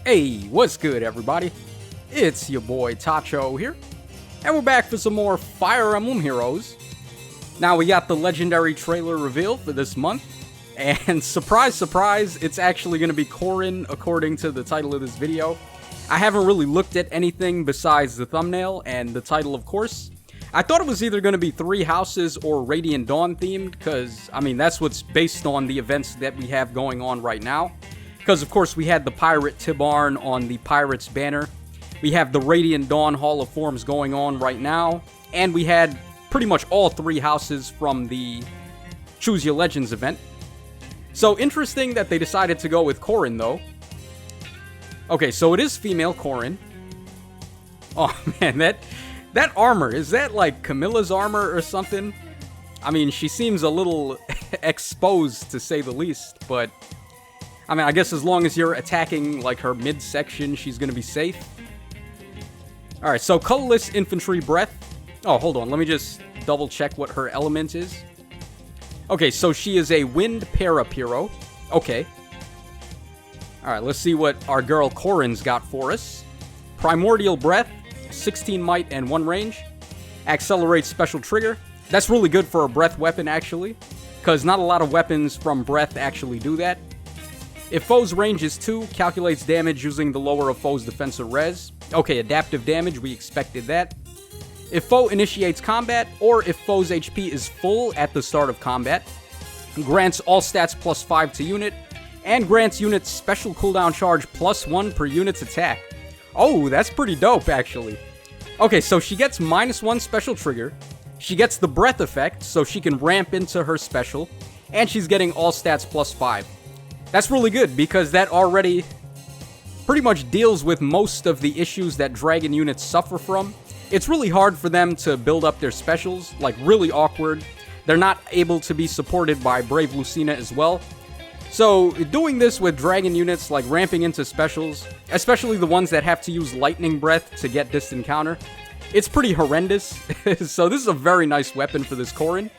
Hey, what's good, everybody? It's your boy Tacho here, and we're back for some more Fire Emblem Heroes. Now, we got the legendary trailer reveal for this month, and surprise, surprise, it's actually going to be Corrin, according to the title of this video. I haven't really looked at anything besides the thumbnail and the title, of course. I thought it was either going to be Three Houses or Radiant Dawn themed, because, I mean, that's what's based on the events that we have going on right now. Because, of course, we had the Pirate Tibarn on the Pirate's Banner. We have the Radiant Dawn Hall of Forms going on right now. And we had pretty much all three houses from the Choose Your Legends event. So, interesting that they decided to go with Corrin, though. Okay, so it is female Corrin. Oh, man, that armor, is that like Camilla's armor or something? I mean, she seems a little exposed, to say the least, but I mean, I guess as long as you're attacking, like, her midsection, she's gonna be safe. Alright, so colorless infantry breath. Oh, hold on, let me just double check what her element is. Okay, so she is a wind para hero. Okay. Alright, let's see what our girl Corrin's got for us. Primordial breath, 16 might and 1 range. Accelerate special trigger. That's really good for a breath weapon, actually, because not a lot of weapons from breath actually do that. If foe's range is 2, calculates damage using the lower of foe's defensive res. Okay, adaptive damage, we expected that. If foe initiates combat, or if foe's HP is full at the start of combat, grants all stats plus 5 to unit, and grants units special cooldown charge plus 1 per unit's attack. Oh, that's pretty dope, actually. Okay, so she gets -1 special trigger, she gets the breath effect, so she can ramp into her special, and she's getting all stats plus 5. That's really good, because that already pretty much deals with most of the issues that dragon units suffer from. It's really hard for them to build up their specials, like really awkward. They're not able to be supported by Brave Lucina as well. So doing this with dragon units, like ramping into specials, especially the ones that have to use lightning breath to get distant counter, it's pretty horrendous. So this is a very nice weapon for this Corrin.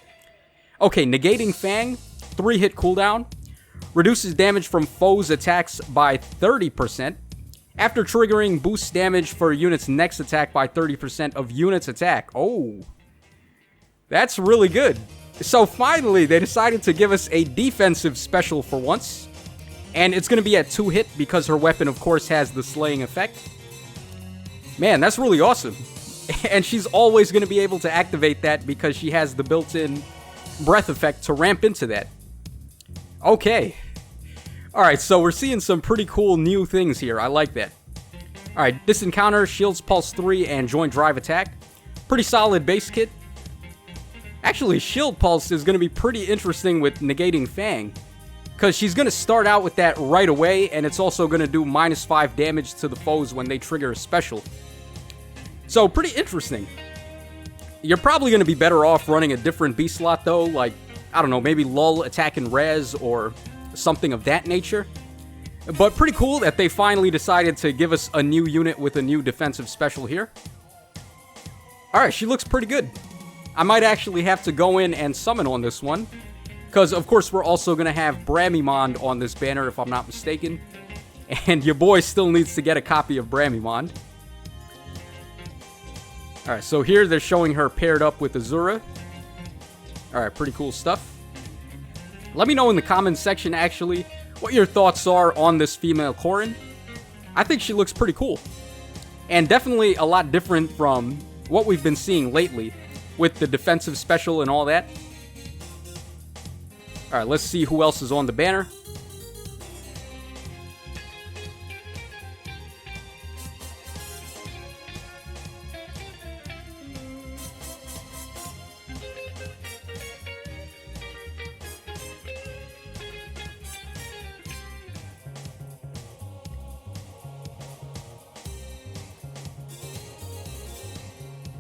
Okay, negating Fang, 3-hit cooldown. Reduces damage from foes' attacks by 30%. After triggering, boosts damage for unit's next attack by 30% of unit's attack. Oh, that's really good. So finally, they decided to give us a defensive special for once. And it's going to be at 2-hit because her weapon, of course, has the slaying effect. Man, that's really awesome. And she's always going to be able to activate that because she has the built-in breath effect to ramp into that. Okay. Alright, so we're seeing some pretty cool new things here. I like that. Alright, distant counter, shields pulse 3, and joint drive attack. Pretty solid base kit. Actually, shield pulse is going to be pretty interesting with negating Fang, because she's going to start out with that right away, and it's also going to do -5 damage to the foes when they trigger a special. So, pretty interesting. You're probably going to be better off running a different B slot, though, like, I don't know, maybe lull attack and res, or something of that nature. But pretty cool that they finally decided to give us a new unit with a new defensive special here. Alright, she looks pretty good. I might actually have to go in and summon on this one, because of course we're also going to have Bramimond on this banner if I'm not mistaken. And your boy still needs to get a copy of Bramimond. Alright, so here they're showing her paired up with Azura. Alright, pretty cool stuff. Let me know in the comments section, actually, what your thoughts are on this female Corrin. I think she looks pretty cool. And definitely a lot different from what we've been seeing lately, with the defensive special and all that. Alright, let's see who else is on the banner.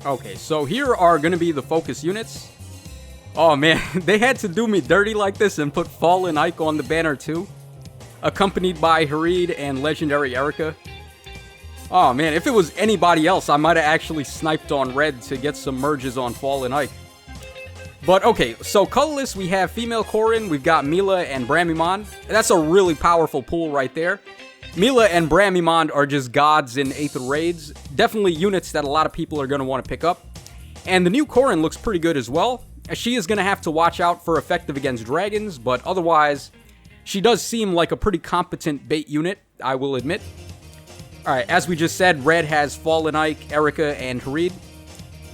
Okay, so here are going to be the focus units. Oh man, they had to do me dirty like this and put Fallen Ike on the banner too. Accompanied by Harid and Legendary Erica. Oh man, if it was anybody else, I might have actually sniped on red to get some merges on Fallen Ike. But okay, so colorless, we have female Corrin, we've got Mila and Bramimond. That's a really powerful pool right there. Mila and Bramimond are just gods in Aether Raids. Definitely units that a lot of people are going to want to pick up. And the new Corrin looks pretty good as well. She is going to have to watch out for effective against dragons, but otherwise, she does seem like a pretty competent bait unit, I will admit. Alright, as we just said, red has Fallen Ike, Erica, and Harid.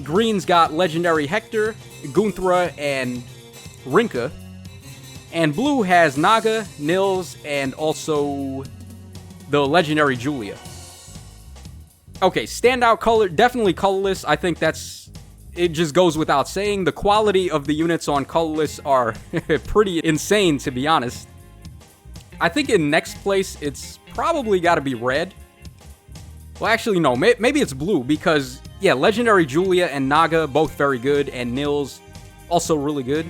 Green's got Legendary Hector, Gunthra, and Rinka. And blue has Naga, Nils, and also the Legendary Julia. Okay, standout color, definitely colorless. I think it just goes without saying. The quality of the units on colorless are pretty insane, to be honest. I think in next place, it's probably got to be red. Well, actually, no. Maybe it's blue because, yeah, Legendary Julia and Naga, both very good, and Nils, also really good.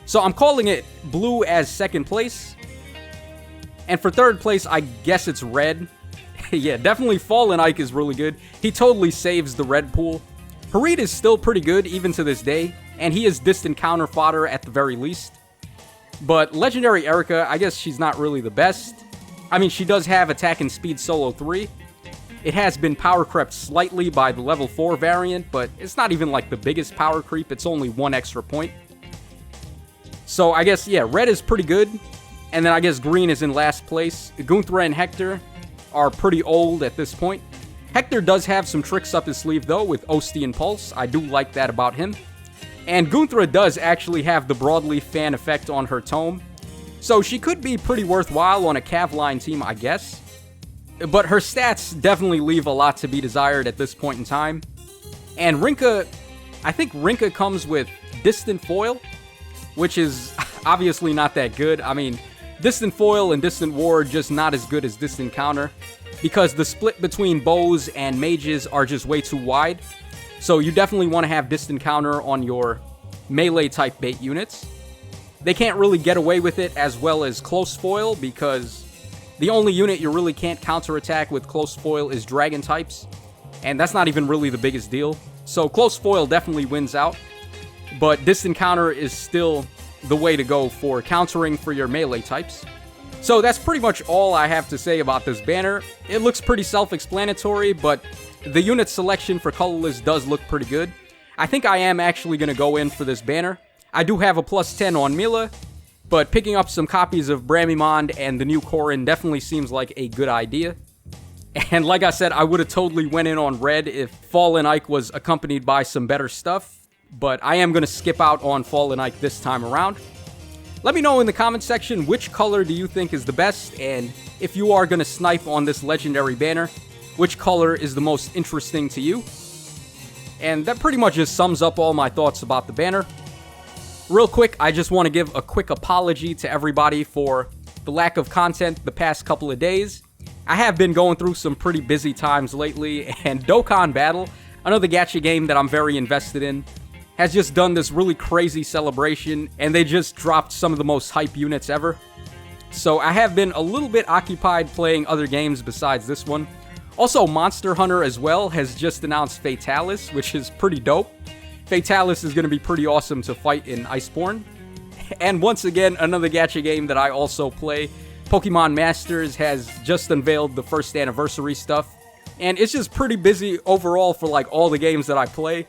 So I'm calling it blue as second place. And for third place, I guess it's red. Yeah, definitely Fallen Ike is really good. He totally saves the red pool. Harid is still pretty good, even to this day, and he is distant counter fodder at the very least. But Legendary Erica, I guess she's not really the best. I mean, she does have attack and speed solo 3. It has been power crept slightly by the level 4 variant, but it's not even like the biggest power creep, it's only 1 extra point. So I guess, yeah, red is pretty good, and then I guess green is in last place. Gunthra and Hector are pretty old at this point. Hector does have some tricks up his sleeve, though, with Ostian Pulse. I do like that about him. And Gunthra does actually have the Broadleaf fan effect on her tome, so she could be pretty worthwhile on a Cavline team, I guess. But her stats definitely leave a lot to be desired at this point in time. And Rinka, I think Rinka comes with Distant Foil, which is obviously not that good. I mean, Distant Foil and Distant War are just not as good as Distant Counter, because the split between bows and mages are just way too wide. So you definitely want to have Distant Counter on your melee type bait units. They can't really get away with it as well as Close Foil, because the only unit you really can't counterattack with Close Foil is Dragon types, and that's not even really the biggest deal. So Close Foil definitely wins out, but Distant Counter is still the way to go for countering for your melee types. So that's pretty much all I have to say about this banner. It looks pretty self-explanatory, but the unit selection for colorless does look pretty good. I think I am actually going to go in for this banner. I do have a plus 10 on Mila, but picking up some copies of Bramimond and the new Corrin definitely seems like a good idea. And like I said, I would have totally went in on red if Fallen Ike was accompanied by some better stuff, but I am going to skip out on Fallen Ike this time around. Let me know in the comment section which color do you think is the best, and if you are going to snipe on this legendary banner, which color is the most interesting to you. And that pretty much just sums up all my thoughts about the banner. Real quick, I just want to give a quick apology to everybody for the lack of content the past couple of days. I have been going through some pretty busy times lately, and Dokkan Battle, another gacha game that I'm very invested in, has just done this really crazy celebration, and they just dropped some of the most hype units ever. So I have been a little bit occupied playing other games besides this one. Also, Monster Hunter as well has just announced Fatalis, which is pretty dope. Fatalis is going to be pretty awesome to fight in Iceborne. And once again, another gacha game that I also play, Pokemon Masters, has just unveiled the first anniversary stuff. And it's just pretty busy overall for like all the games that I play.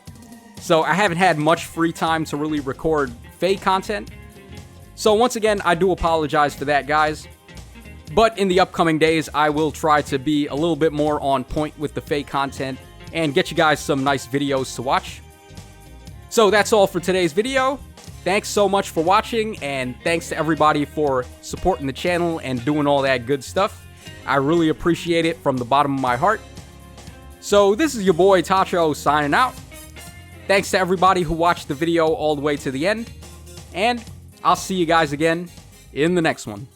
So I haven't had much free time to really record Fae content. So once again, I do apologize for that, guys. But in the upcoming days, I will try to be a little bit more on point with the Fae content and get you guys some nice videos to watch. So that's all for today's video. Thanks so much for watching, and thanks to everybody for supporting the channel and doing all that good stuff. I really appreciate it from the bottom of my heart. So this is your boy Tacho signing out. Thanks to everybody who watched the video all the way to the end, and I'll see you guys again in the next one.